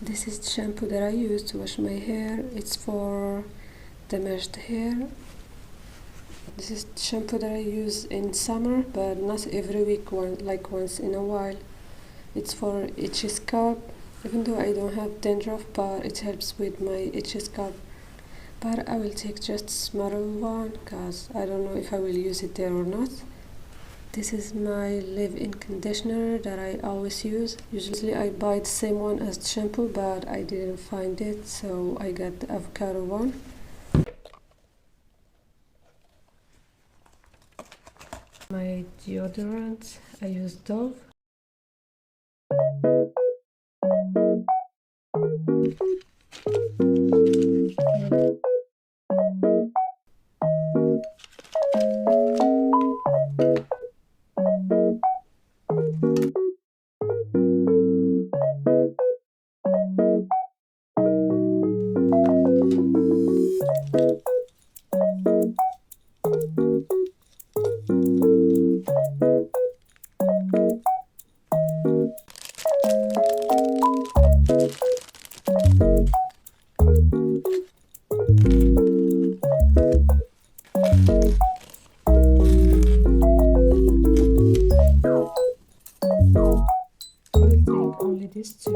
This is the shampoo that I use to wash my hair. It's for damaged hair. This is the shampoo that I use in summer, but not every week, like once in a while. It's for itchy scalp, even though I don't have dandruff, but it helps with my itchy scalp. But I will take just a small one because I don't know if I will use it there or not. This is my leave-in conditioner that I always use. Usually I buy the same one as the shampoo, but I didn't find it, so I got the avocado one. My deodorant, I use Dove. Only these two.